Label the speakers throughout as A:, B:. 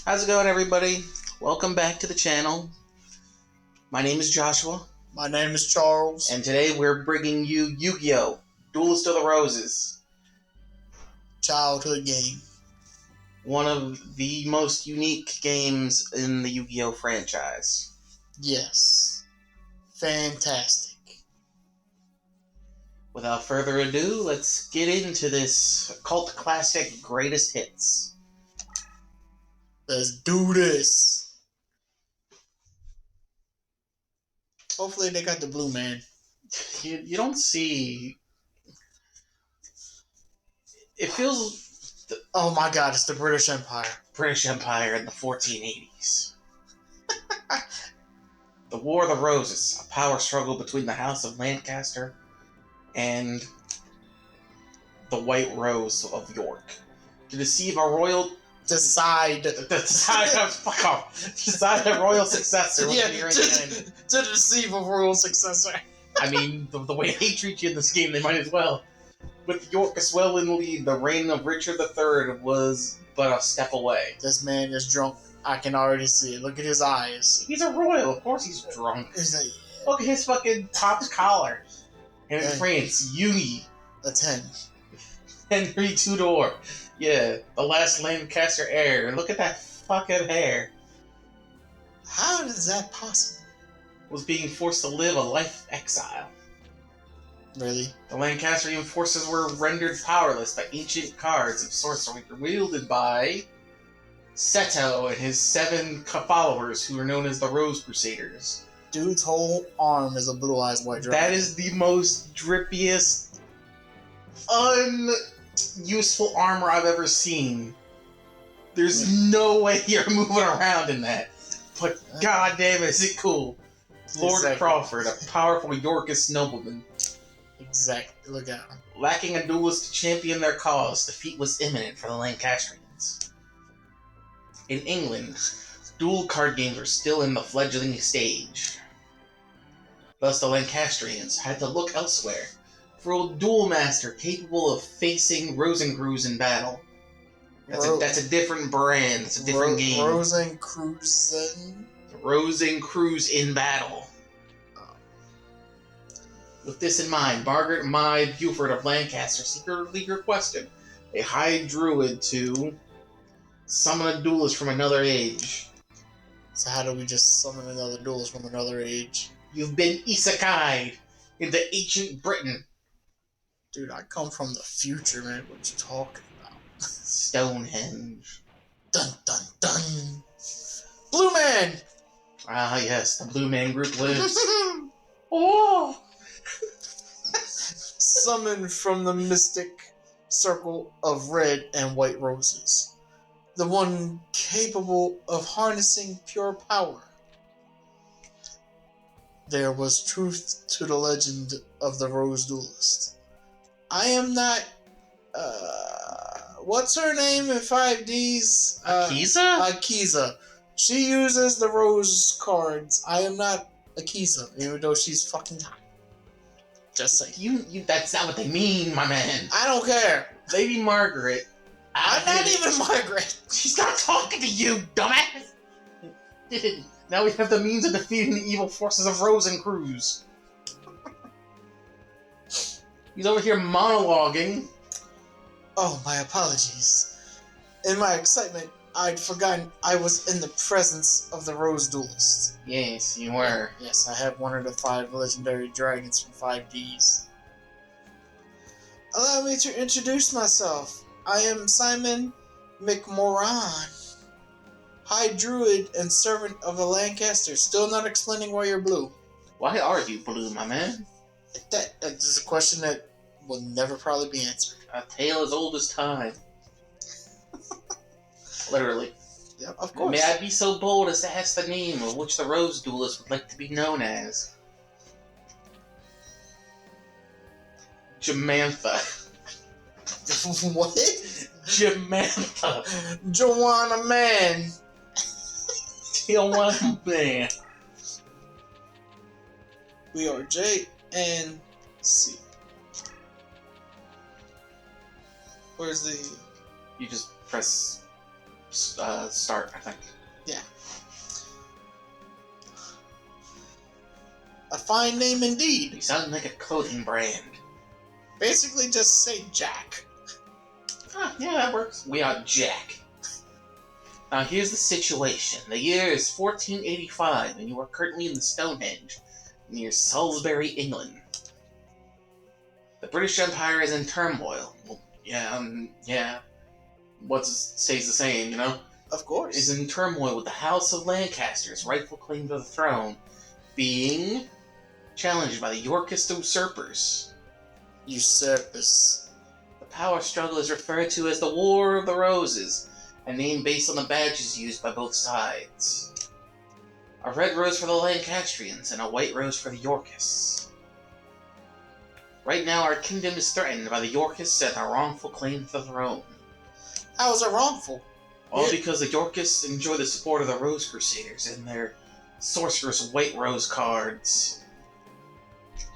A: How's it going, everybody? Welcome back to the channel. My name is Joshua.
B: My name is Charles.
A: And today we're bringing you Yu-Gi-Oh! Duelist of the Roses.
B: Childhood game.
A: One of the most unique games in the Yu-Gi-Oh! Franchise.
B: Yes. Fantastic.
A: Without further ado, let's get into this cult classic greatest hits.
B: Let's do this. Hopefully they got the blue man.
A: You don't see... It feels...
B: Oh my god, it's the British Empire.
A: British Empire in the 1480s. The War of the Roses, a power struggle between the House of Lancaster and the White Rose of York to deceive a royal...
B: Decide
A: a royal successor.
B: To deceive a royal successor.
A: I mean, the way they treat you in this game, they might as well. With York as well in the lead, the reign of Richard III was but a step away.
B: This man is drunk. I can already see it. Look at his eyes.
A: He's a royal. Of course he's drunk.
B: He's like,
A: look at his fucking pop's collar. And in France, Uni.
B: A 10.
A: Henry Tudor. Yeah, the last Lancaster heir. Look at that fucking hair.
B: How is that possible?
A: Was being forced to live a life of exile.
B: Really?
A: The Lancastrian forces were rendered powerless by ancient cards of sorcery wielded by Seto and his 7 followers who are known as the Rose Crusaders.
B: Dude's whole arm is a blue eyes white dragon.
A: That is the most drippiest, unuseful armor I've ever seen. There's no way you're moving around in that. But goddamn, is it cool. Lord Crawford, a powerful Yorkist nobleman.
B: Exactly. Look at him.
A: Lacking a duelist to champion their cause, defeat was imminent for the Lancastrians. In England, duel card games were still in the fledgling stage. Thus, the Lancastrians had to look elsewhere for a duel master capable of facing Rosencreuz in battle. That's a different brand. It's a different game. Rosencreuz in battle. With this in mind, Margaret Maud Buford of Lancaster secretly requested a high druid to summon a duelist from another age.
B: So how do we just summon another duelist from another age?
A: You've been isekai'd into ancient Britain.
B: Dude, I come from the future, man. What you talking about?
A: Stonehenge.
B: Dun dun dun. Blue Man!
A: Ah, yes, the Blue Man Group lives. Oh!
B: Summoned from the mystic circle of red and white roses. The one capable of harnessing pure power. There was truth to the legend of the Rose Duelist. I am not... what's her name in 5Ds? Akiza. She uses the Rose cards. I am not Akiza, even though she's fucking hot. Just saying.
A: You, that's not what they mean, my man.
B: I don't care.
A: Lady Margaret.
B: I'm not even Margaret.
A: She's not talking to you, dumbass. Now we have the means of defeating the evil forces of Rosencreuz. He's over here monologuing.
B: Oh, my apologies. In my excitement, I'd forgotten I was in the presence of the Rose Duelist.
A: Yes, you were.
B: Yes, I have one of the 5 legendary dragons from 5Ds. Allow me to introduce myself. I am Simon McMoran, High Druid and servant of the Lancaster. Still not explaining why you're blue.
A: Why are you blue, my man?
B: That is a question that will never probably be answered.
A: A tale as old as time. Literally.
B: Yep, of course.
A: May I be so bold as to ask the name of which the Rose Duelist would like to be known as? Jamantha.
B: What?
A: Jamantha.
B: Joanna Man.
A: Joanna Man.
B: We are J and C. Where's the...
A: You just press start, I think.
B: Yeah. A fine name indeed.
A: You sound like a clothing brand.
B: Basically, just say Jack.
A: Ah, yeah, that works. We are Jack. Now, here's the situation. The year is 1485, and you are currently in the Stonehenge, near Salisbury, England. The British Empire is in turmoil. Well, yeah. What stays the same, you know?
B: Of course.
A: Is in turmoil with the House of Lancaster's rightful claim to the throne being challenged by the Yorkist usurpers.
B: Usurpers.
A: The power struggle is referred to as the War of the Roses, a name based on the badges used by both sides. A red rose for the Lancastrians and a white rose for the Yorkists. Right now, our kingdom is threatened by the Yorkists and our wrongful claim to the throne.
B: How is it wrongful?
A: All because the Yorkists enjoy the support of the Rose Crusaders and their Sorcerer's White Rose cards.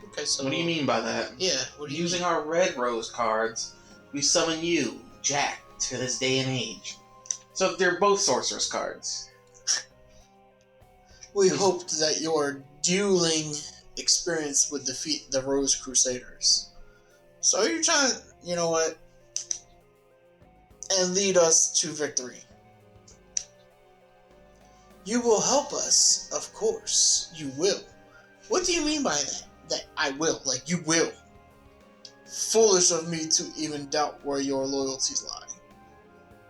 B: Okay, so...
A: What do you mean by that?
B: Yeah, what do you
A: Using
B: mean?
A: our Red Rose cards, we summon you, Jack, to this day and age. So they're both Sorcerer's cards.
B: We hoped that your dueling experience would defeat the Rose Crusaders. So you're trying to, you know what, and lead us to victory. You will help us, of course. You will. What do you mean by that? That I will. Like, you will. Foolish of me to even doubt where your loyalties lie.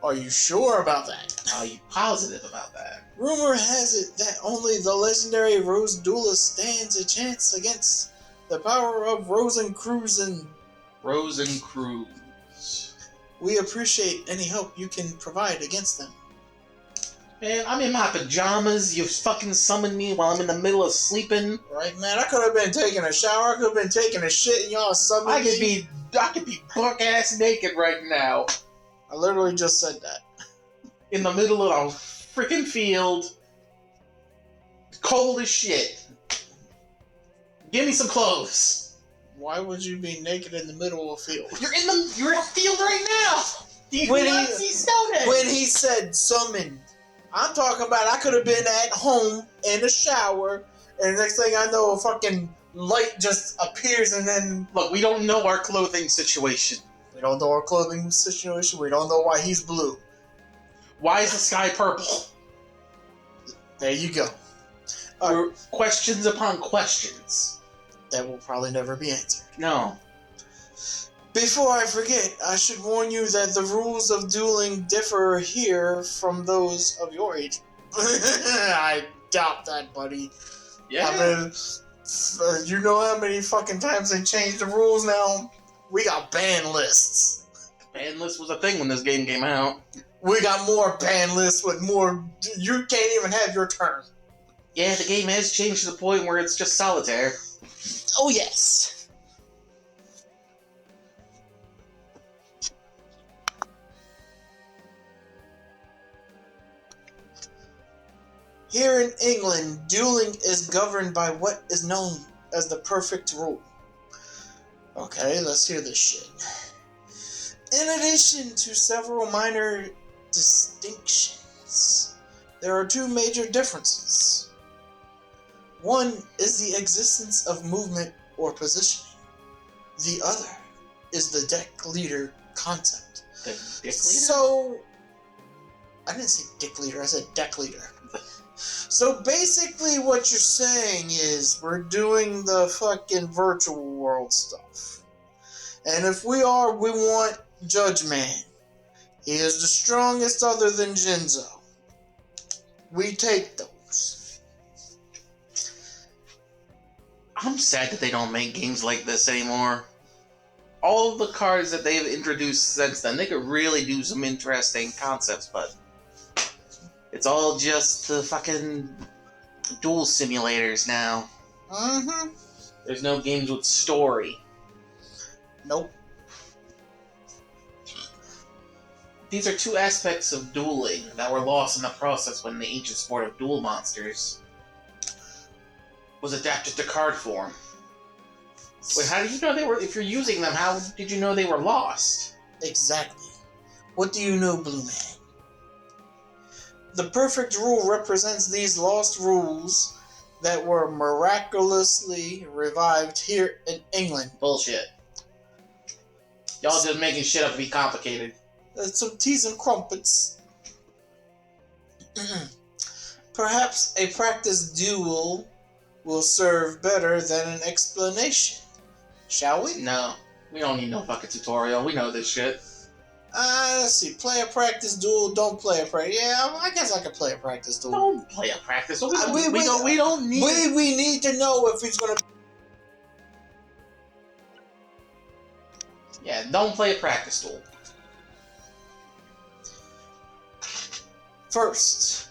B: Are you sure about that?
A: Are you positive about that?
B: Rumor has it that only the legendary Rose Duelist stands a chance against the power of Rosencruz and...
A: Rosencruz.
B: We appreciate any help you can provide against them.
A: Man, I'm in my pajamas. You fucking summoned me while I'm in the middle of sleeping.
B: Right, man? I could have been taking a shower. I could have been taking a shit, and y'all summoned me.
A: I could be buck ass naked right now.
B: I literally just said that.
A: In the middle of a freaking field. Cold as shit. Give me some clothes.
B: Why would you be naked in the middle of a field?
A: You're in a field right now. Do you not see Stonehenge?
B: When he said summoned, I'm talking about I could have been at home in the shower, and the next thing I know, a fucking light just appears, and then...
A: Look, we don't know our clothing situation.
B: We don't know our clothing situation. We don't know why he's blue.
A: Why is the sky purple?
B: There you go.
A: Questions upon questions.
B: That will probably never be answered.
A: No.
B: Before I forget, I should warn you that the rules of dueling differ here from those of your age. I doubt that, buddy.
A: Yeah.
B: I mean, you know how many fucking times they changed the rules now? We got ban lists.
A: Ban list was a thing when this game came out.
B: We got more ban lists with more... You can't even have your turn.
A: Yeah, the game has changed to the point where it's just solitaire.
B: Oh, yes. Here in England, dueling is governed by what is known as the perfect rule. Okay, let's hear this shit. In addition to several minor distinctions, there are two major differences. One is the existence of movement or positioning. The other is the deck leader concept.
A: The dick leader?
B: So, I didn't say dick leader, I said deck leader. So basically what you're saying is we're doing the fucking virtual world stuff. And if we want Judge Man. He is the strongest other than Jinzo. We take those.
A: I'm sad that they don't make games like this anymore. All of the cards that they've introduced since then, they could really do some interesting concepts, but it's all just the fucking duel simulators now.
B: Mm-hmm.
A: There's no games with story.
B: Nope.
A: These are two aspects of dueling that were lost in the process when the ancient sport of duel monsters was adapted to card form. Wait, how did you know they were... If you're using them, how did you know they were lost?
B: Exactly. What do you know, Blue Man? The perfect rule represents these lost rules that were miraculously revived here in England.
A: Bullshit. Y'all just making shit up to be complicated.
B: Some teas and crumpets. Perhaps a practice duel will serve better than an explanation. Shall we?
A: No. We don't need no fucking tutorial. We know this shit.
B: Let's see. Play a practice duel. Don't play a practice. Yeah, I guess I could play a practice duel.
A: Don't play a practice. We don't need.
B: We need to know if he's gonna.
A: Yeah, don't play a practice duel.
B: First,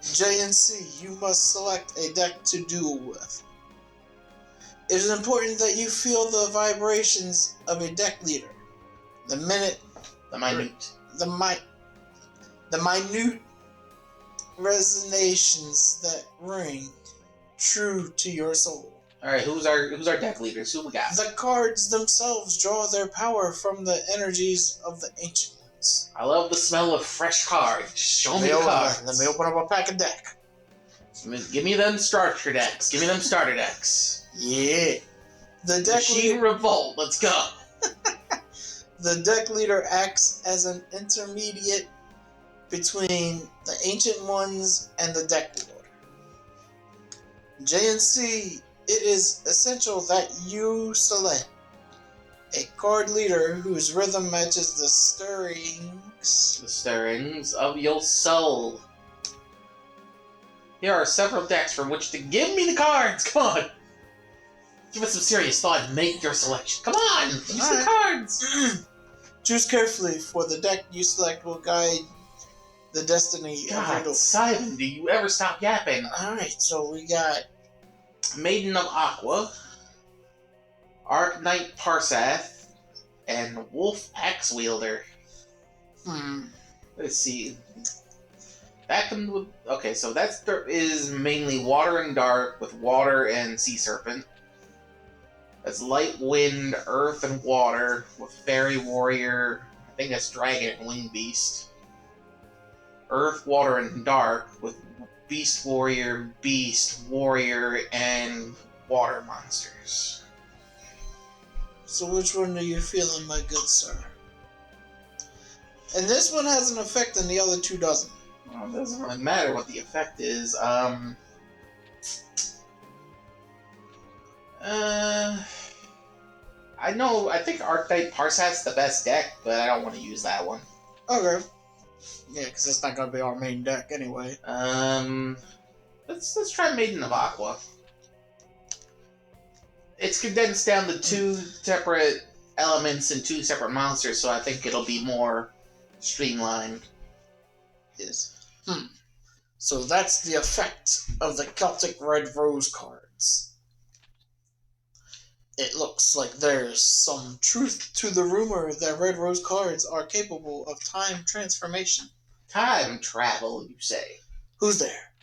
B: JNC, you must select a deck to duel with. It is important that you feel the vibrations of a deck leader. The minute the minute resonations that ring true to your soul.
A: Alright, who's our deck leaders? Who we got?
B: The cards themselves draw their power from the energies of the ancient ones.
A: I love the smell of fresh cards. Show me the cards.
B: Let me open up a pack of deck.
A: Give me them starter decks. Give me them starter decks.
B: Yeah. The deck
A: Machine Revolt. Let's go.
B: The deck leader acts as an intermediate between the Ancient Ones and the deck lord. JNC, it is essential that you select a card leader whose rhythm matches the stirrings
A: of your soul. Here are several decks from which to give me the cards. Come on. Give it some serious thought and make your selection. Come on! Use the cards!
B: Choose carefully, for the deck you select will guide the destiny of your duel.
A: Simon, do you ever stop yapping?
B: Alright, so we got
A: Maiden of Aqua, Arc Knight Parsath, and Wolf Axe Wielder. Let's see. That comes with... Okay, so that is mainly Water and Dark with Water and Sea Serpent. That's Light, Wind, Earth, and Water with Fairy Warrior. I think that's Dragon and Winged Beast. Earth, Water, and Dark with Beast Warrior, and Water monsters.
B: So which one are you feeling, my good sir? And this one has an effect and the other two doesn't.
A: Well, it doesn't really matter what the effect is. I think Archetype Parsath's the best deck, but I don't want to use that one.
B: Okay. Yeah, because it's not going to be our main deck anyway.
A: Let's try Maiden of Aqua. It's condensed down to 2 separate elements and 2 separate monsters, so I think it'll be more streamlined.
B: Yes. So that's the effect of the Celtic Red Rose cards. It looks like there's some truth to the rumor that Red Rose cards are capable of time transformation.
A: Time travel, you say?
B: Who's there?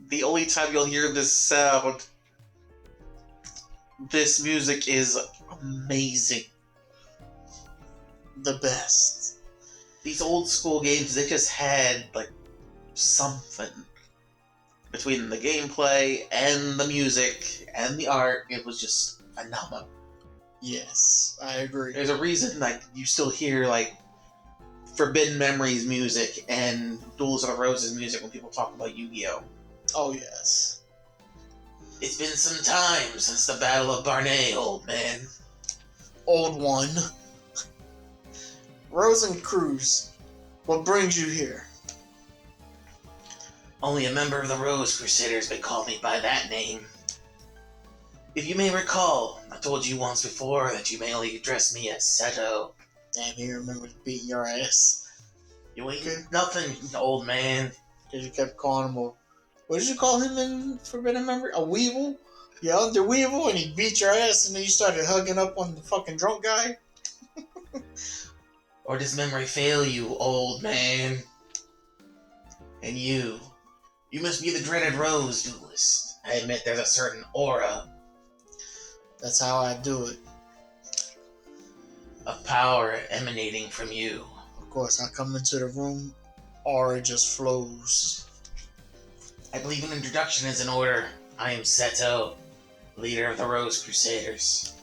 A: The only time you'll hear this sound, this music is amazing.
B: The best.
A: These old school games, they just had, like, something. Between the gameplay and the music and the art, it was just phenomenal.
B: Yes, I agree.
A: There's a reason, like, you still hear, like, Forbidden Memories music and Duels of the Roses music when people talk about Yu-Gi-Oh!
B: Oh, yes.
A: It's been some time since the Battle of Barney, old man.
B: Old one. Rosencruz, what brings you here?
A: Only a member of the Rose Crusaders may call me by that name. If you may recall, I told you once before that you may only address me as Seto.
B: Damn, he remembers beating your ass.
A: You ain't nothing, old man.
B: Because you kept calling him what did you call him in Forbidden Memory? A weevil? Yeah, under weevil, and he beat your ass, and then you started hugging up on the fucking drunk guy?
A: Or does memory fail you, old man? And you must be the dreaded Rose Duelist. I admit there's a certain aura.
B: That's how I do it.
A: Of power emanating from you.
B: Of course, I come into the room, aura just flows.
A: I believe an introduction is in order. I am Seto, leader of the Rose Crusaders.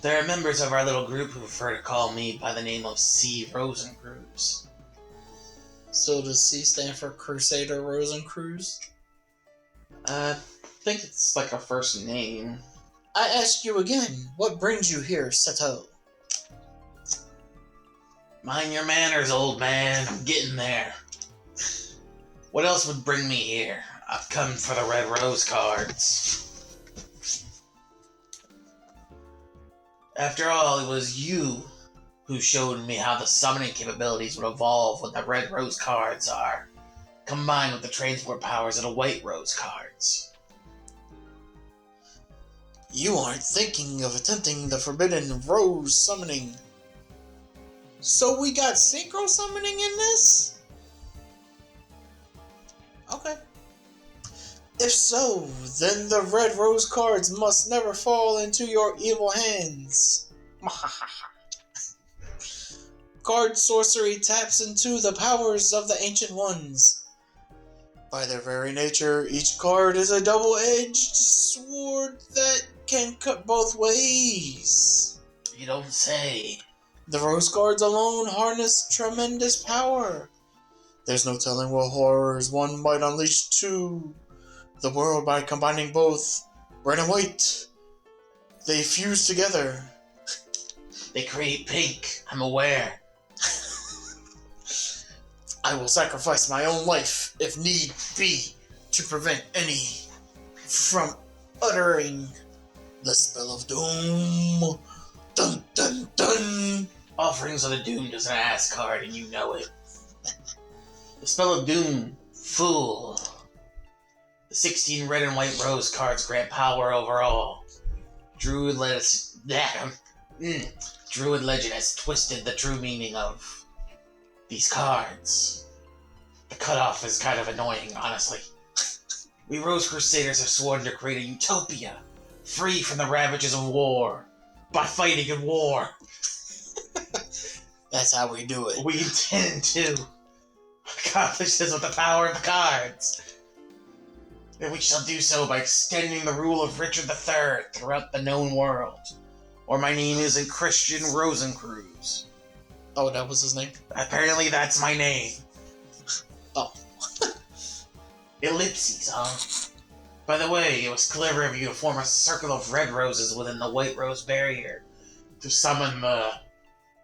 A: There are members of our little group who prefer to call me by the name of C. Rosencruz.
B: So does C stand for Crusader Rosencruz?
A: I think it's like a first name.
B: I ask you again, what brings you here, Seto?
A: Mind your manners, old man. I'm getting there. What else would bring me here? I've come for the red rose cards. After all, it was you who showed me how the summoning capabilities would evolve when the red rose cards are combined with the transport powers of the white rose cards.
B: You aren't thinking of attempting the forbidden rose summoning. So we got synchro summoning in this? Okay. If so, then the red rose cards must never fall into your evil hands. Card sorcery taps into the powers of the Ancient Ones. By their very nature, each card is a double-edged sword that can cut both ways.
A: You don't say.
B: The rose cards alone harness tremendous power. There's no telling what horrors one might unleash to the world by combining both red and white. They fuse together.
A: They create pink, I'm aware.
B: I will sacrifice my own life, if need be, to prevent any from uttering the spell of doom. Dun dun dun!
A: Offerings of the Doom does an ass card, and you know it. The spell of Doom, Fool. The 16 red and white rose cards grant power over all. Druid legend has twisted the true meaning of these cards. The cutoff is kind of annoying, honestly. We Rose Crusaders have sworn to create a utopia, free from the ravages of war, by fighting in war.
B: That's how we do it.
A: We intend to accomplish this with the power of the cards. And we shall do so by extending the rule of Richard III throughout the known world. Or my name isn't Christian Rosencruz.
B: Oh, that was his name?
A: Apparently that's my name.
B: Oh.
A: Ellipses, huh? By the way, it was clever of you to form a circle of red roses within the white rose barrier to summon the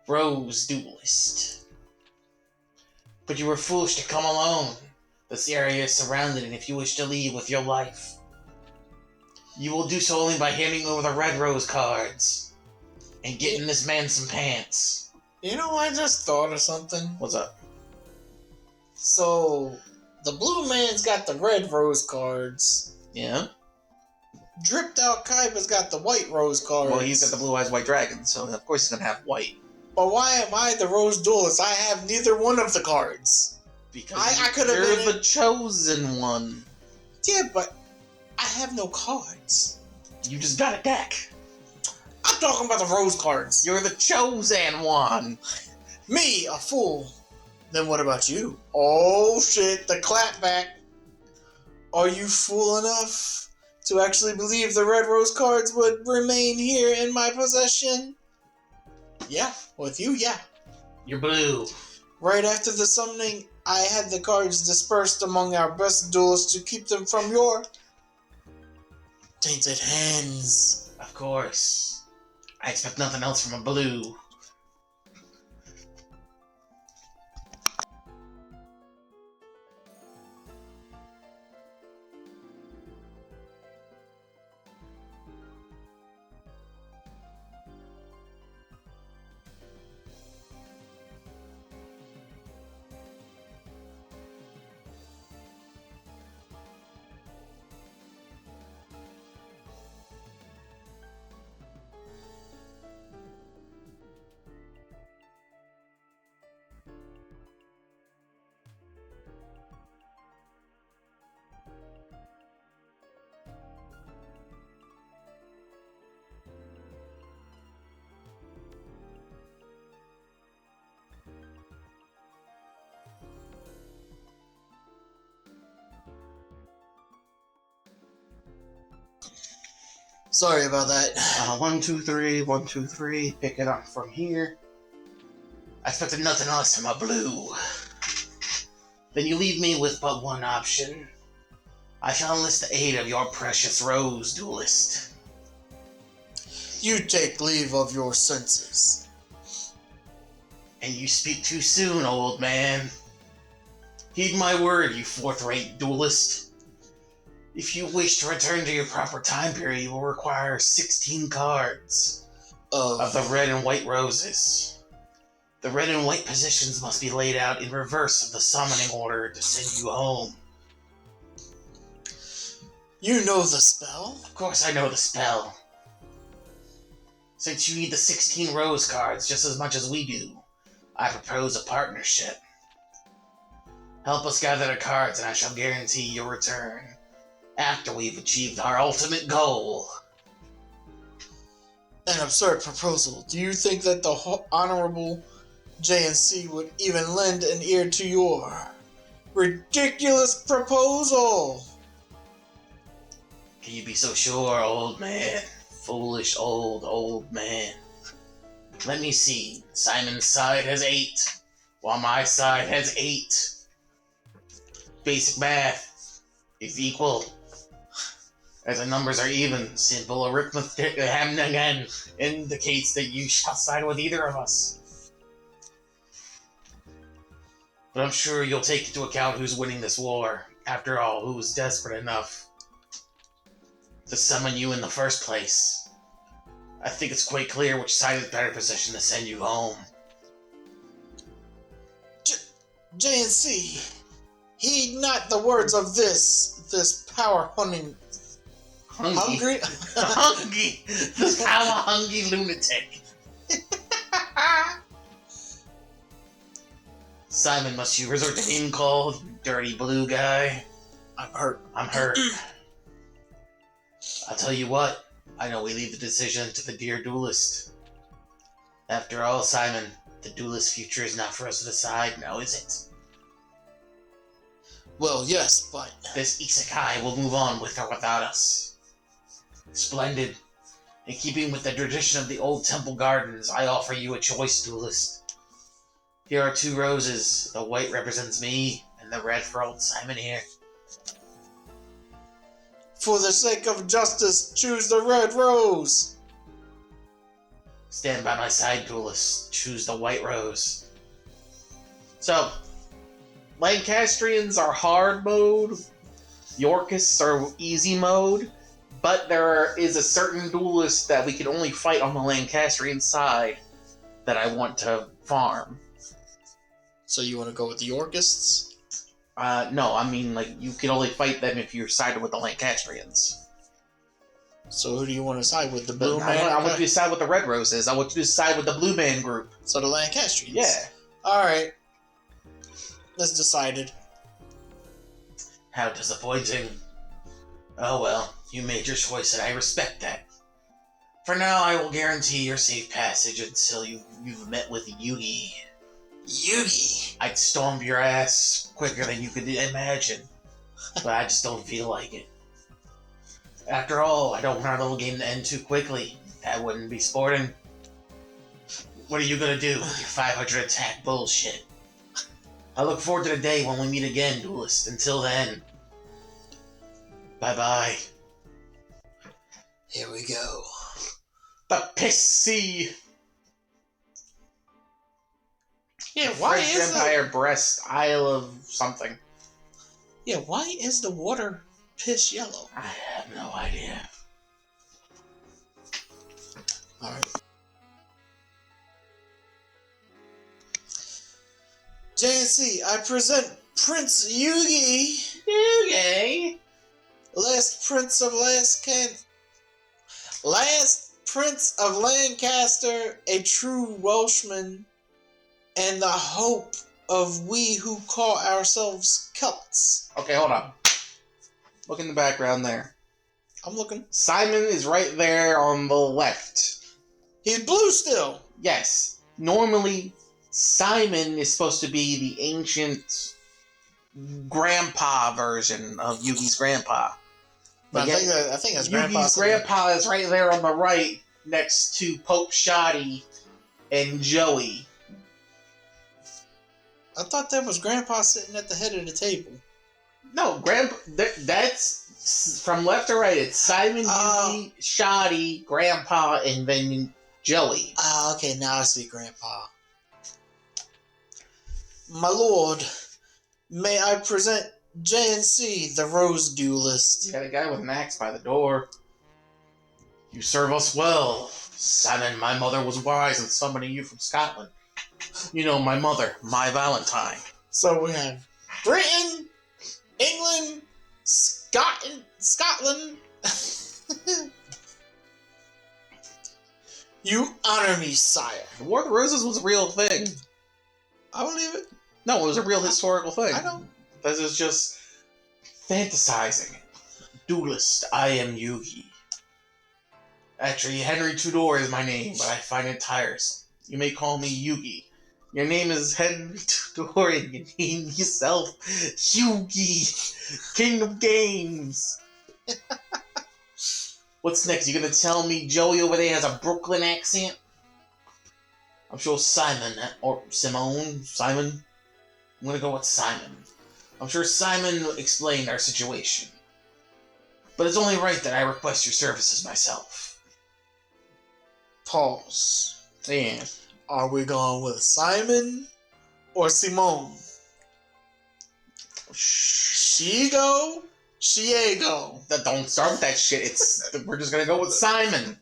A: Rose Duelist. But you were foolish to come alone. This area is surrounded, and if you wish to leave with your life, you will do so only by handing over the red rose cards and getting this man some pants.
B: You know, I just thought of something.
A: What's up?
B: So, the blue man's got the red rose cards.
A: Yeah?
B: Dripped out Kaiba's got the white rose cards.
A: Well, he's got the blue eyes white dragon, so of course he's gonna have white.
B: But why am I the rose duelist? I have neither one of the cards.
A: Because
B: I could have
A: you're
B: been
A: the chosen one.
B: Yeah, but I have no cards.
A: You just got a deck.
B: I'm talking about the rose cards.
A: You're the chosen one.
B: Me, a fool. Then what about you? Oh shit, the clapback. Are you fool enough to actually believe the red rose cards would remain here in my possession? Yeah, with you, yeah.
A: You're blue.
B: Right after the summoning, I had the cards dispersed among our best duelists to keep them from your tainted hands.
A: Of course. I expect nothing else from a blue.
B: Sorry about that.
A: 1, 2, 3, 1, 2, 3. Pick it up from here. I expected nothing less from a blue. Then you leave me with but one option. I shall enlist the aid of your precious rose, Duelist.
B: You take leave of your senses.
A: And you speak too soon, old man. Heed my word, you fourth-rate Duelist. If you wish to return to your proper time period, you will require 16 cards of the red and white roses. The red and white positions must be laid out in reverse of the summoning order to send you home.
B: You know the spell?
A: Of course I know the spell. Since you need the 16 rose cards just as much as we do, I propose a partnership. Help us gather the cards and I shall guarantee your return after we've achieved our ultimate goal.
B: An absurd proposal. Do you think that the Honorable JNC would even lend an ear to your ridiculous proposal?
A: Can you be so sure, old man? Foolish old man. Let me see. Simon's side has 8, while my side has 8. Basic math is equal. As the numbers are even, simple arithmetic again indicates that you shall side with either of us. But I'm sure you'll take into account who's winning this war. After all, who was desperate enough to summon you in the first place? I think it's quite clear which side is better positioned to send you home.
B: JNC, heed not the words of this power-hunting... Hungry?
A: Hungry! This power-hungry lunatic. Simon, must you resort to name call, you dirty blue guy?
B: I'm hurt.
A: I'm hurt. I'll tell you what, I know we leave the decision to the dear Duelist. After all, Simon, the Duelist's future is not for us to decide, now is it?
B: Well, yes, but...
A: This isekai will move on with or without us. Splendid. In keeping with the tradition of the old temple gardens, I offer you a choice, Duelist. Here are 2 roses. The white represents me, and the red for old Simon here.
B: For the sake of justice, choose the red rose!
A: Stand by my side, Duelist. Choose the white rose. So, Lancastrians are hard mode, Yorkists are easy mode, but there is a certain Duelist that we can only fight on the Lancastrian side that I want to farm.
B: So you want to go with the Yorkists?
A: No, I mean, like, you can only fight them if you're sided with the Lancastrians.
B: So who do you want to side with? The blue man?
A: I want you to side with the red roses. I want you to side with the blue man group.
B: So the Lancastrians?
A: Yeah.
B: Alright. That's decided.
A: How disappointing. Oh well, you made your choice and I respect that. For now, I will guarantee your safe passage until you've met with Yugi.
B: Yugi?
A: I'd storm your ass quicker than you could imagine, but I just don't feel like it. After all, I don't want our little game to end too quickly. That wouldn't be sporting. What are you gonna do with your 500 attack bullshit? I look forward to the day when we meet again, Duelist. Until then, bye-bye.
B: Here we go.
A: The Pissy!
B: Yeah, why
A: French
B: is
A: Empire Brest Isle of something.
B: Yeah, why is the water piss yellow?
A: I have no idea.
B: Alright. JNC, I present Prince Yugi!
A: Yugi?
B: Last Prince of Lancaster, a true Welshman, and the hope of we who call ourselves Celts.
A: Okay, hold on. Look in the background there.
B: I'm looking.
A: Simon is right there on the left.
B: He's blue still.
A: Yes. Normally, Simon is supposed to be the ancient grandpa version of Yugi's grandpa. But
B: I think that's
A: Yugi's grandpa is right there on the right, next to Pope Shoddy and Joey.
B: I thought that was Grandpa sitting at the head of the table.
A: No, that's from left to right. It's Simon, Yugi, Shoddy, Grandpa, and then Joey.
B: Okay, now I see Grandpa. My lord, may I present JNC, the Rose Duelist.
A: You got a guy with an axe by the door. You serve us well, Simon. My mother was wise in summoning you from Scotland. You know, my mother, my Valentine.
B: So we have Britain, England, Scotland. You honor me, sire.
A: The War of the Roses was a real thing.
B: I believe it.
A: No, it was a real historical thing.
B: I know.
A: This is just fantasizing. Duelist, I am Yugi. Actually, Henry Tudor is my name, but I find it tiresome. You may call me Yugi. Your name is Henry Tudor, and you name yourself Yugi, King of Games. What's next? You gonna tell me Joey over there has a Brooklyn accent? I'm sure Simon, or Simone, Simon? I'm gonna go with Simon. I'm sure Simon explained our situation. But it's only right that I request your services myself.
B: Pause.
A: Yeah.
B: Are we going with Simon or Simone? She go, she go.
A: Don't start with that shit. We're just gonna go with Simon.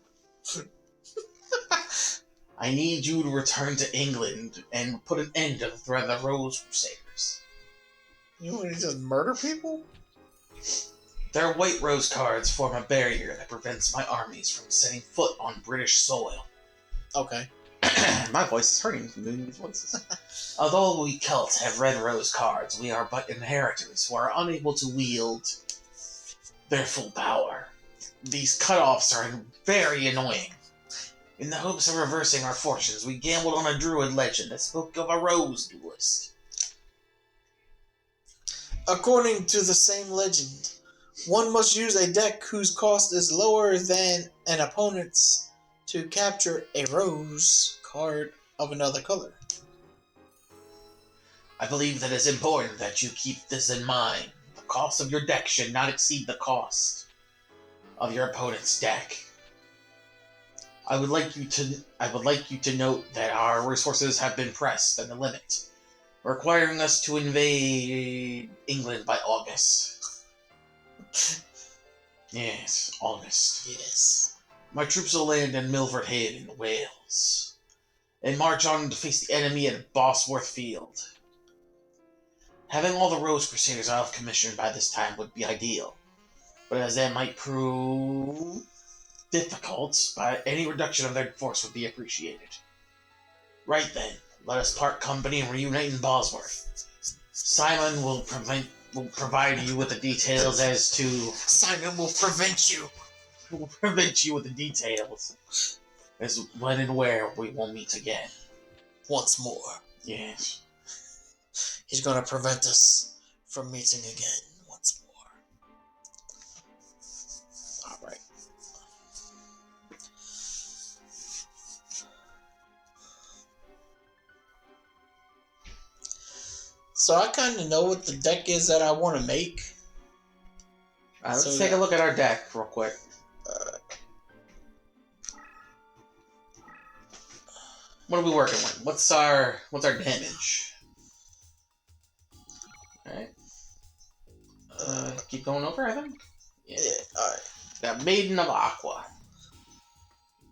A: I need you to return to England and put an end to the threat of the Rose Crusaders.
B: You want to just murder people?
A: Their white rose cards form a barrier that prevents my armies from setting foot on British soil.
B: Okay.
A: My voice is hurting from doing these voices. Although we Celts have red rose cards, we are but inheritors who are unable to wield their full power. These cutoffs are very annoying. In the hopes of reversing our fortunes, we gambled on a druid legend that spoke of a rose duelist.
B: According to the same legend, one must use a deck whose cost is lower than an opponent's to capture a rose card of another color.
A: I believe that it's important that you keep this in mind. The cost of your deck should not exceed the cost of your opponent's deck. I would like you to note that our resources have been pressed at the limit, requiring us to invade England by August. Yes, August.
B: Yes.
A: My troops will land in Milford Head in Wales, and march on to face the enemy at Bosworth Field. Having all the Rose Crusaders out of commission by this time would be ideal, but as that might prove difficult, any reduction of their force would be appreciated. Right then, let us part company and reunite in Bosworth. Simon will provide you with the details as to...
B: Simon will prevent you.
A: Will prevent you with the details as when and where we will meet again.
B: Once more.
A: Yes.
B: He's going to prevent us from meeting again once more. Alright. So I kind of know what the deck is that I want to make.
A: Let's take a look at our deck real quick. What are we working with? What's our damage? Alright. Keep going over, I think?
B: Yeah, alright.
A: Got Maiden of Aqua.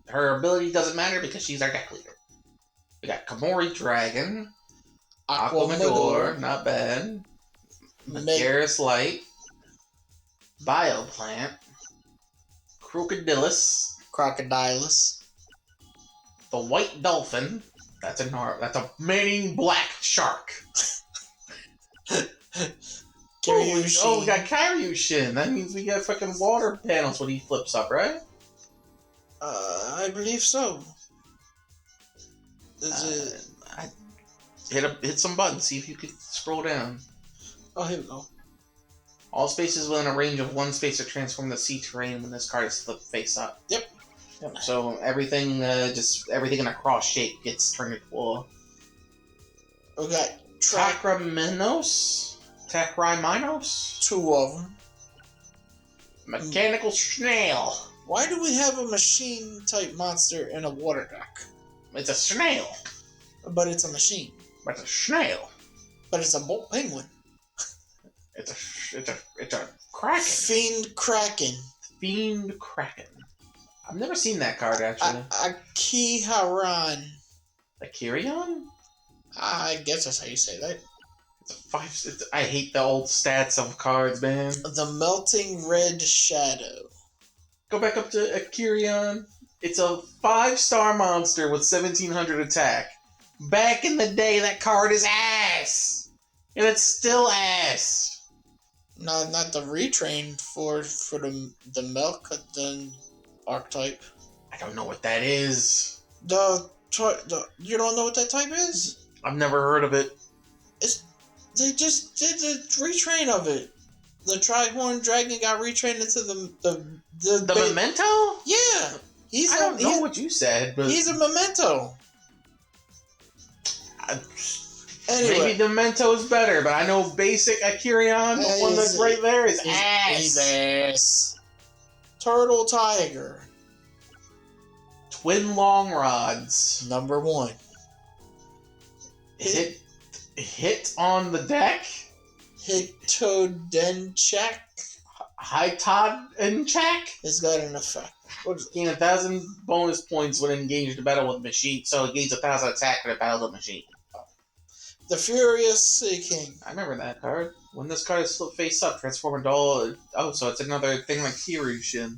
A: Her ability doesn't matter because she's our deck leader. We got Komori Dragon. Aqua Mador, not bad. Magaris Light. Bioplant. Crocodilus. The White Dolphin. That's a mating black shark.
B: Kiryushin.
A: Oh, we got Kiryushin. That means we got fucking water panels when he flips up, right?
B: I believe so.
A: Hit some buttons. See if you can scroll down.
B: Oh, here we go.
A: All spaces within a range of one space are transformed to sea terrain when this card is flipped face up.
B: Yep.
A: So everything, everything in a cross shape gets turned into a...
B: We got
A: Takraminos?
B: 2 of them.
A: Mechanical snail.
B: Why do we have a machine-type monster in a water deck?
A: It's a snail.
B: But it's a machine.
A: But it's a snail.
B: But it's a bolt penguin.
A: It's a kraken.
B: Fiend Kraken.
A: Fiend Kraken. I've never seen that card, actually.
B: Akiharan.
A: Akirion?
B: I guess that's how you say that.
A: It's a 5... I hate the old stats of cards, man.
B: The Melting Red Shadow.
A: Go back up to Akirion. It's a 5-star monster with 1700 attack. Back in the day, that card is ass! And it's still ass!
B: No, not the retrain for the Melkadon archetype.
A: I don't know what that is.
B: You don't know what that type is?
A: I've never heard of it.
B: They just did the retrain of it. The Trihorn Dragon got retrained into the
A: Memento?
B: Yeah,
A: I don't know what you said, but
B: he's a Memento. Anyway,
A: maybe the Memento is better, but I know basic Akirion, the one that's right there, is ass.
B: He's ass. Turtle Tiger.
A: Twin Long Rods.
B: Number 1.
A: Hit on the deck.
B: Hitodenchak.
A: High Todd and check.
B: It's got an effect.
A: Gain 1,000 bonus points when engaged in battle with machine, so it gains 1,000 attack when it battles with machine.
B: The Furious Sea King.
A: I remember that card. When this card is flipped face up, transform into all... Oh, so it's another thing like Kirushin.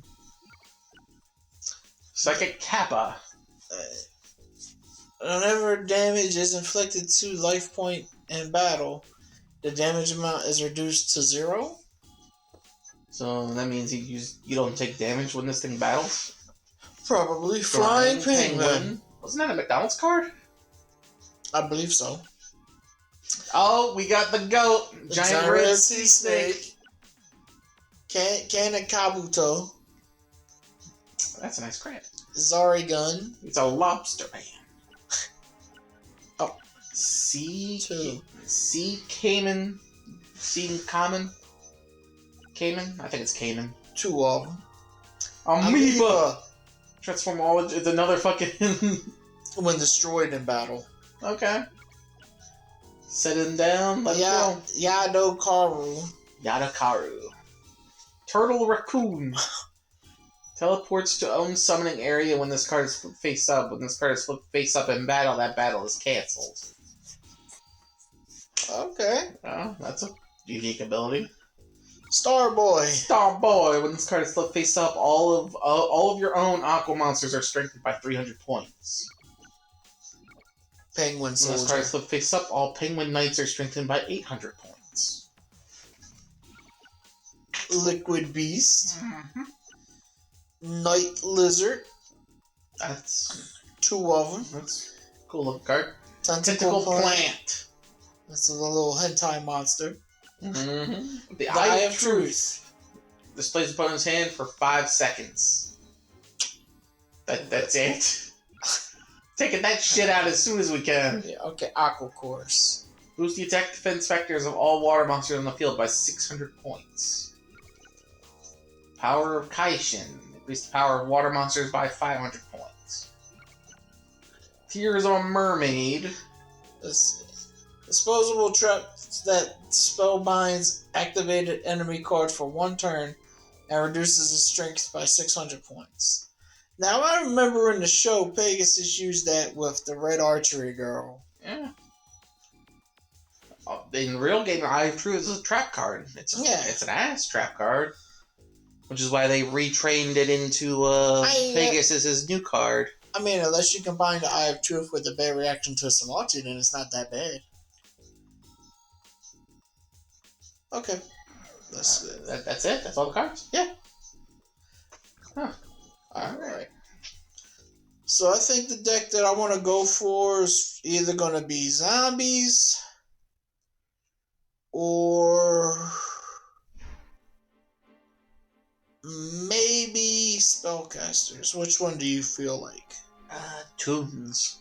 A: Psychic Kappa.
B: Whenever damage is inflicted to life point in battle, the damage amount is reduced to 0.
A: So that means you don't take damage when this thing battles?
B: Probably. Flying Penguin.
A: Wasn't that a McDonald's card?
B: I believe so.
A: Oh, we got the goat. Giant Red Sea Snake.
B: Kanekabuto.
A: That's a nice crap.
B: Zarigun.
A: It's a lobster man.
B: Oh.
A: Sea Cayman. Cayman? I think it's Cayman.
B: 2 of them.
A: Amoeba! Transform all... It's another fucking...
B: When destroyed in battle.
A: Okay. Set him down. Let's go. Yadakaru. Turtle Raccoon. Teleports to own summoning area when this card is flipped face up. When this card is flipped face up in battle, that battle is cancelled.
B: Okay.
A: Oh, that's a unique ability.
B: Starboy.
A: Starboy. When this card is flipped face up, all of your own Aqua monsters are strengthened by 300 points.
B: Penguin Soldier.
A: When this card is flipped face up, all Penguin Knights are strengthened by 800 points.
B: Liquid Beast.
A: Mm-hmm.
B: Night Lizard.
A: That's
B: 2 of them.
A: That's a cool looking card.
B: Tentacle Plant. That's a little hentai monster.
A: Mm-hmm. The
B: Eye of Truth.
A: Displays opponent's hand for 5 seconds. That's it. Taking that shit out as soon as we can.
B: Yeah, okay, Aqua Course.
A: Boost the attack defense factors of all water monsters on the field by 600 points. Power of Kaishin. Increase the power of water monsters by 500 points. Tears on Mermaid.
B: Disposable trap that spellbinds activated enemy card for 1 turn and reduces its strength by 600 points. Now, I remember in the show, Pegasus used that with the Red Archery Girl.
A: Yeah. In the real game, Eye of Truth is a trap card. It's an ass trap card. Which is why they retrained it into Pegasus' new card.
B: I mean, unless you combine the Eye of Truth with the bad reaction to Samachi, then it's not that bad. Okay.
A: That's it? That's all the cards?
B: Yeah.
A: Huh.
B: Alright. So I think the deck that I want to go for is either going to be zombies or spellcasters. Which one do you feel like?
A: Tunes.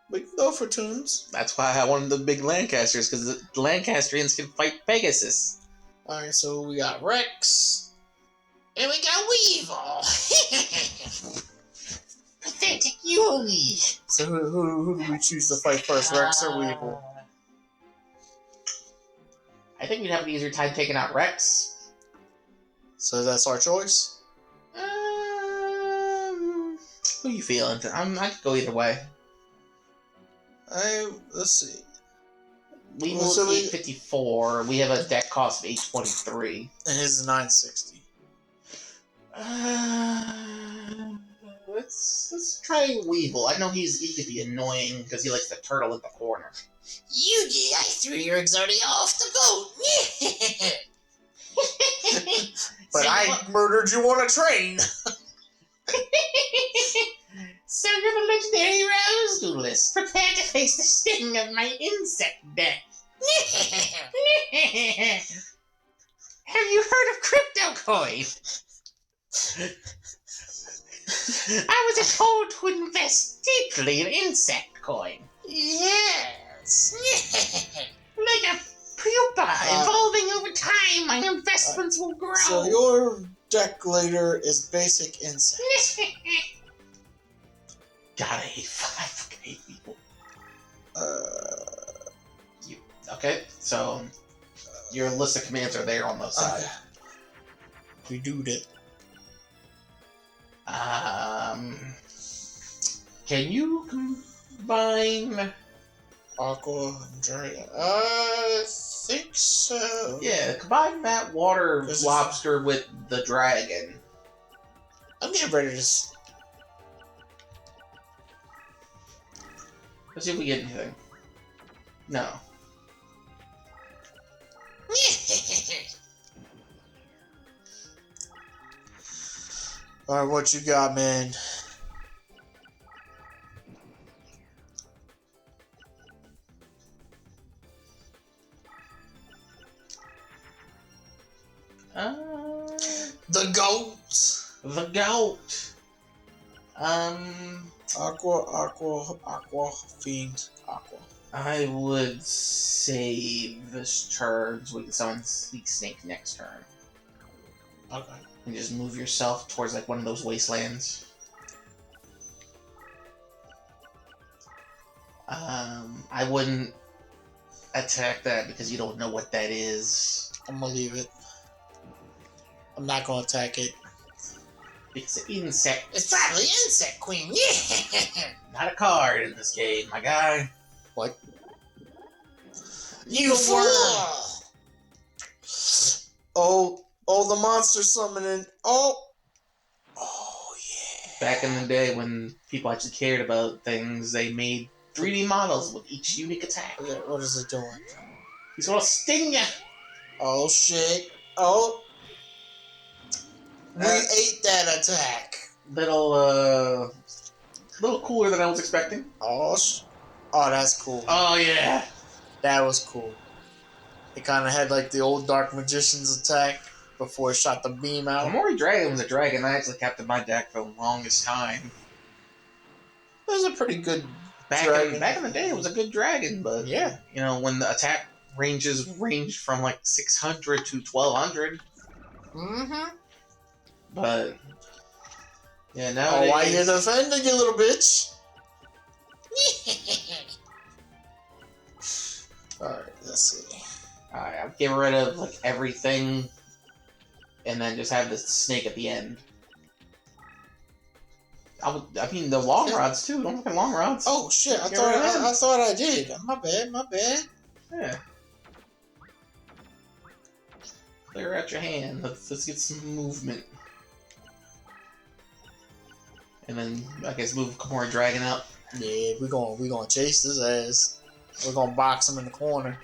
B: We can go for tunes.
A: That's why I wanted the big Lancasters, because the Lancastrians can fight Pegasus.
B: Alright, so we got Rex. And we got Weevil.
A: Pathetic Yoni.
B: So who do we choose to fight first, Rex or Weevil?
A: I think we'd have an easier time taking out Rex.
B: So that's our choice?
A: Who you feeling? I could go either way.
B: Let's see.
A: We will
B: So
A: 854. We have a deck cost of 823.
B: And his is 960.
A: Let's try Weevil. I know he could be annoying because he likes to turtle in the corner.
B: Yugi, I threw your Exodia off the boat. But I murdered you on a train.
A: So you're the legendary Rose Duelist. Prepare to face the sting of my insect death. Have you heard of crypto coin? I was told to invest deeply in insect coin.
B: Yes.
A: Like a pupa evolving over time, my investments will grow.
B: So your deck later is basic insect.
A: God, I hate fucking hate people. Okay, so your list of commands are there on the side.
B: We do that.
A: Can you combine
B: Aqua and Dragon? I think so.
A: Yeah, combine that water lobster with the dragon.
B: I'm getting ready to.
A: Let's see if we get anything. No.
B: Alright, what you got, man? The goat.
A: The goat.
B: Aqua, fiend, aqua.
A: I would save this turn so we can summon Sleek Snake next turn.
B: Okay.
A: And just move yourself towards like one of those wastelands. I wouldn't attack that because you don't know what that is.
B: I'm gonna leave it. I'm not gonna attack it.
A: It's an insect.
B: It's probably Insect Queen. Yeah.
A: Not a card in this game, my guy.
B: What? You fool! Oh, the monster summoning. Oh, yeah.
A: Back in the day when people actually cared about things, they made 3D models with each unique attack.
B: What is it doing?
A: He's gonna sting ya!
B: Oh, shit. Oh. We ate that attack.
A: Little cooler than I was expecting.
B: Oh, that's cool.
A: Oh, yeah.
B: That was cool. It kind of had like the old Dark Magician's attack before it shot the beam out.
A: Mori Dragon was a dragon that actually kept in my deck for the longest time.
B: It was a pretty good
A: dragon. Back in the day, it was a good dragon, but
B: yeah,
A: you know, when the attack ranges ranged from like 600 to 1200.
B: Mm-hmm.
A: But yeah, nowadays.
B: Oh, why you defending, you little bitch? Alright, let's see.
A: Alright, I'll get rid of like everything and then just have this snake at the end. I mean the long rods too, don't look at long rods.
B: Oh shit, I thought I did. My bad.
A: Yeah. Clear out your hand. Let's get some movement. And then I guess move Komori Dragon up.
B: Yeah, we gonna chase his ass. We're gonna box him in the corner.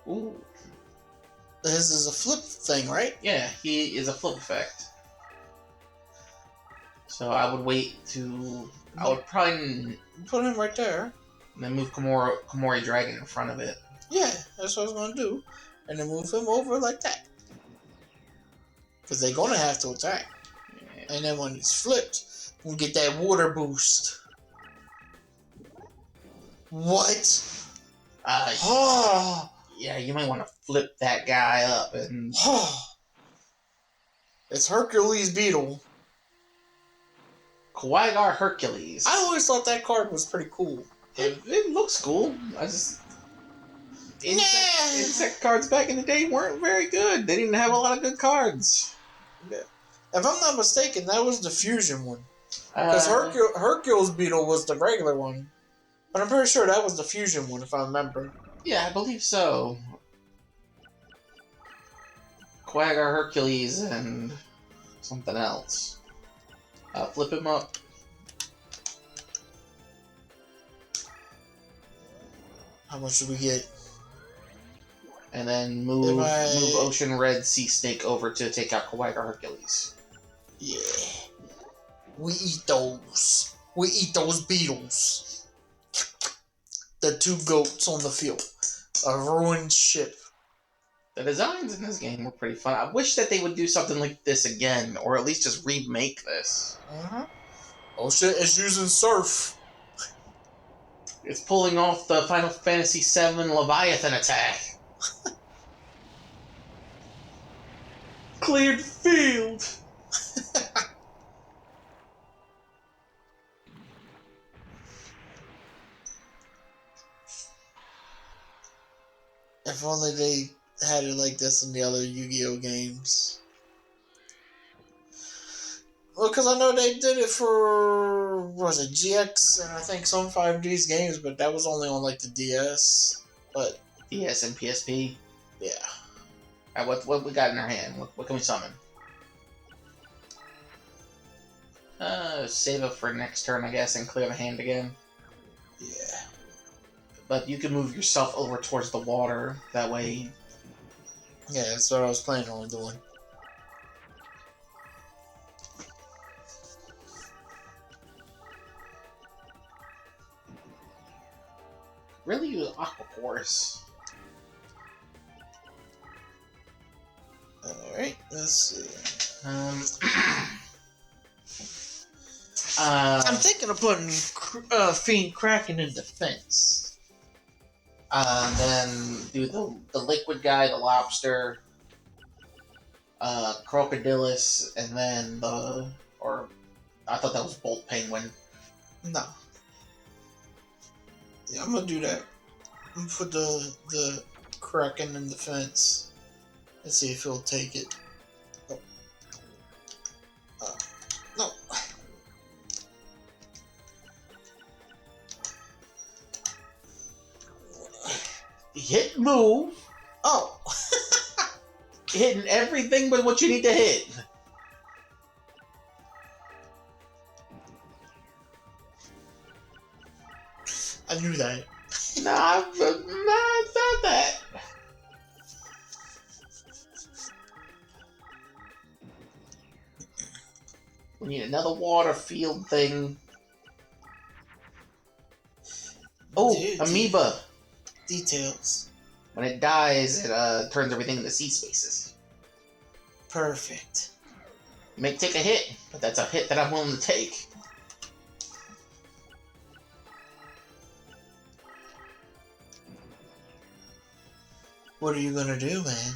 A: Ooh.
B: This is a flip thing, right?
A: Yeah, he is a flip effect. So I would wait to. I would probably
B: Put him right there.
A: then move Komori Dragon in front of it.
B: Yeah, that's what I was gonna do. And then move him over like that. Because they're gonna have to attack.
A: Yeah.
B: And then when it's flipped, we'll get that water boost. What?
A: Yeah, you might want to flip that guy up and.
B: It's Hercules Beetle.
A: Quagar Hercules.
B: I always thought that card was pretty cool.
A: It looks cool. I just. Insect cards back in the day weren't very good. They didn't have a lot of good cards.
B: Yeah. If I'm not mistaken, that was the fusion one. Because Hercules Beetle was the regular one. But I'm pretty sure that was the fusion one, if I remember.
A: Yeah, I believe so. Quagar Hercules and something else. Flip him up.
B: How much did we get?
A: And then move Ocean Red Sea Snake over to take out Quagar Hercules.
B: Yeah. We eat those. We eat those beetles. The two goats on the field. A ruined ship.
A: The designs in this game were pretty fun. I wish that they would do something like this again, or at least just remake this.
B: Oh shit, it's using surf.
A: It's pulling off the Final Fantasy VII Leviathan attack. Cleared field!
B: If only they had it like this in the other Yu-Gi-Oh games. Well, because I know they did it for, what was it, GX and I think some 5Ds games, but that was only on like the DS. But
A: DS and PSP.
B: Yeah.
A: Alright, what we got in our hand? What can we summon? Save it for next turn, I guess, and clear the hand again.
B: Yeah.
A: But you can move yourself over towards the water. That way.
B: Yeah, that's what I was planning on doing.
A: Really use Aqua Force.
B: Alright, let's see. I'm thinking of putting Fiend Kraken in defense.
A: Then do the liquid guy, the lobster, Crocodilus, and then I thought that was Bolt Penguin.
B: No. Yeah, I'm gonna do that. I'm gonna put the Kraken in defense. Let's see if he'll take it. Oh. No.
A: Hit move.
B: Oh.
A: Hitting everything but what you need to hit.
B: I knew that.
A: Nah, it's not that. We need another water field thing. Oh, Amoeba.
B: Details.
A: When it dies, it turns everything into sea spaces.
B: Perfect.
A: You may take a hit, but that's a hit that I'm willing to take.
B: What are you gonna do, man?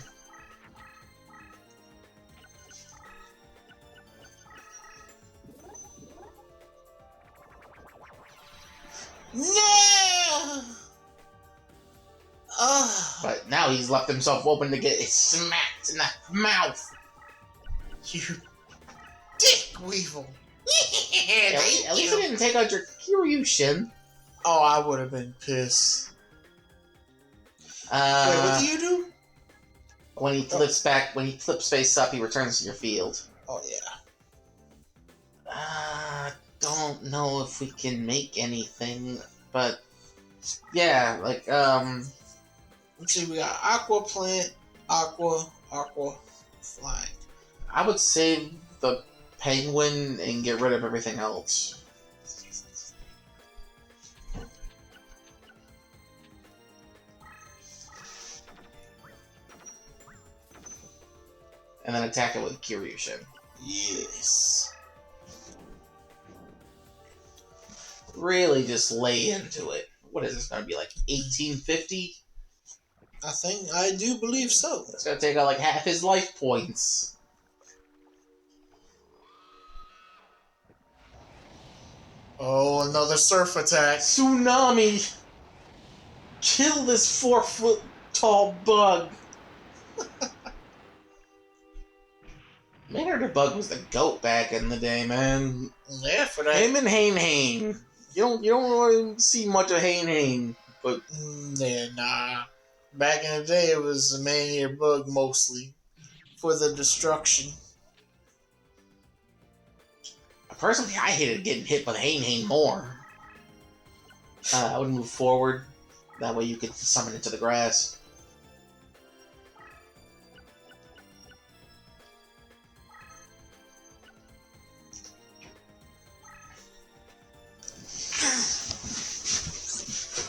B: No!
A: But now he's left himself open to get smacked in the mouth.
B: You dick weevil.
A: At least I didn't take out your Kiryushin.
B: Oh, I would have been pissed. Wait, what do you do?
A: When he flips face up, he returns to your field.
B: Oh, yeah.
A: Don't know if we can make anything, but yeah, like,
B: Let's see, we got Aqua Plant, Aqua Flying.
A: I would save the Penguin and get rid of everything else. And then attack it with Kiryushin.
B: Yes.
A: Really just lay into it. What is this going to be, like 1850?
B: I do believe so.
A: It's going to take out like half his life points.
B: Oh, another surf attack.
A: Tsunami! Kill this 4-foot tall bug! Maynard the Bug was the GOAT back in the day, man.
B: Yeah, for that.
A: Him and Hane. You don't really see much of Hane, but
B: Yeah, nah. Back in the day, it was a man-eater bug mostly for the destruction.
A: personally, I hated getting hit with Hane more. I would move forward. That way you could summon into the grass.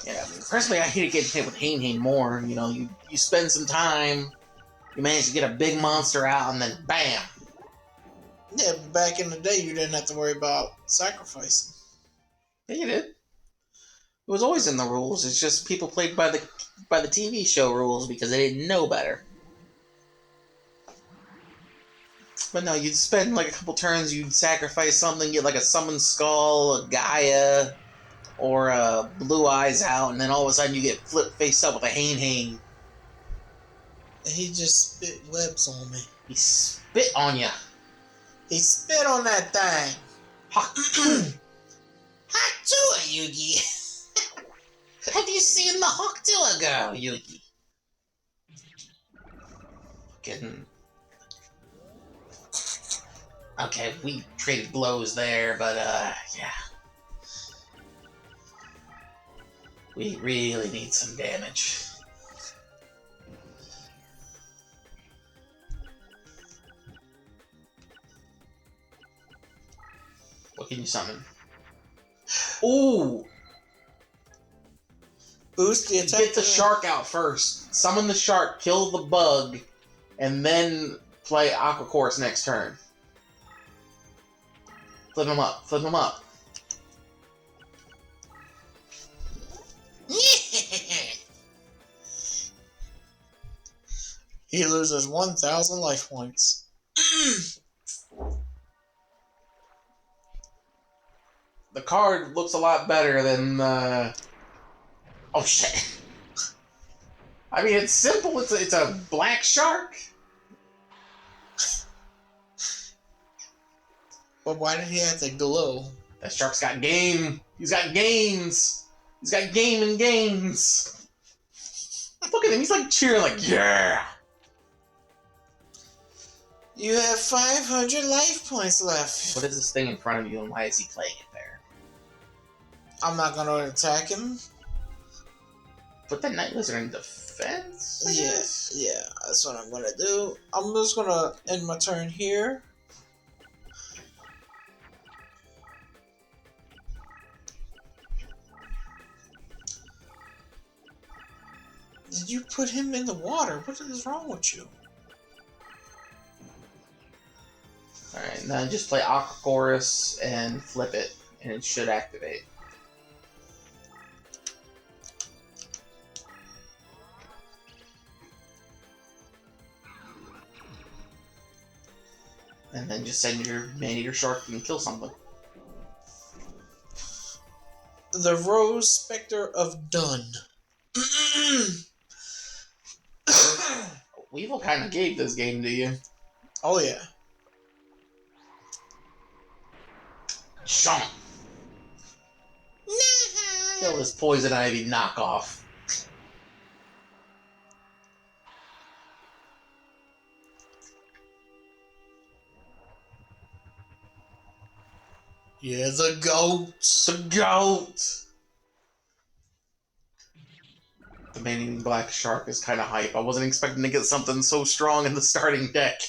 A: Yeah, personally, I hated getting hit with Hane more. You know, you spend some time, you manage to get a big monster out, and then BAM!
B: Yeah, back in the day, you didn't have to worry about sacrificing.
A: Yeah, you did. It was always in the rules. It's just people played by the TV show rules because they didn't know better. But no, you'd spend like a couple turns, you'd sacrifice something, get like a Summon Skull, a Gaia, or a Blue Eyes out, and then all of a sudden you get flipped face up with a Hane.
B: And he just spit webs on me.
A: He spit on ya.
B: He spit on that thing.
A: Hot
B: Tua, Yugi.
A: Have you seen the Hawktua girl, Yugi? Getting... Okay, we traded blows there, but yeah. We really need some damage. What can you summon? Ooh!
B: Boost the attack.
A: Get the shark out first. Summon the shark, kill the bug, and then play Aqua Chorus next turn. Flip him up. Flip him up.
B: He loses 1,000 life points.
A: The card looks a lot better than oh shit. I mean, it's simple. It's a black shark.
B: But why did he have to glow?
A: That shark's got game. He's got gains. He's got game and gains. Look at him. He's like cheering, like, yeah.
B: You have 500 life points left.
A: What is this thing in front of you, and why is he playing it there?
B: I'm not going to attack him.
A: Put that Night Lizard in defense?
B: Yeah, that's what I'm going to do. I'm just going to end my turn here. Did you put him in the water? What is wrong with you?
A: Alright, now just play Aqua Chorus and flip it, and it should activate. And then just send your Man-Eater Shark and kill something.
B: The Rose Spectre of Dun.
A: Weevil kind of gave this game to you.
B: Oh, yeah.
A: Chomp! Kill this Poison Ivy knockoff.
B: Yeah, the goat.
A: The goat! The Man-Eating Black Shark is kind of hype. I wasn't expecting to get something so strong in the starting deck.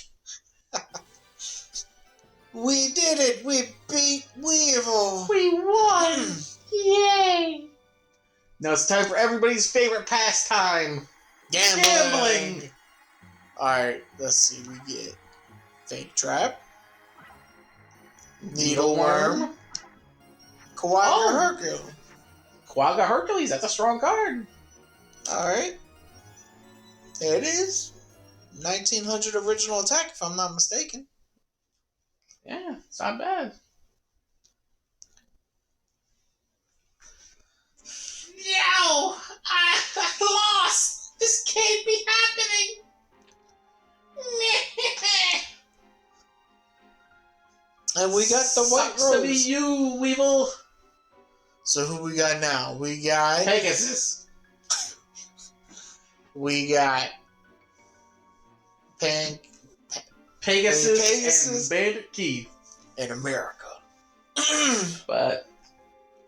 B: We did it! We beat Weevil!
A: We won! Yay! Now it's time for everybody's favorite pastime. Gambling!
B: Alright, let's see. We get Fake Trap, Needleworm, Quagga Hercule.
A: Quagga Hercules, that's a strong card.
B: Alright. There it is. 1900 original attack, if I'm not mistaken.
A: Yeah, it's not bad. No! I lost! This can't be happening!
B: And we got the White
A: Sucks to be
B: Rose.
A: you, Weevil.
B: So who we got now? We got
A: Pegasus.
B: We got
A: Pegasus and Bandit Keith.
B: in America.
A: But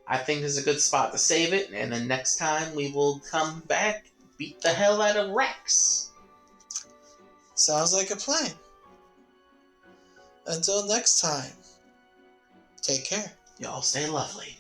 A: I think this is a good spot to save it, and then next time we will come back, beat the hell out of Rex.
B: Sounds like a plan. Until next time, take care.
A: Y'all stay lovely.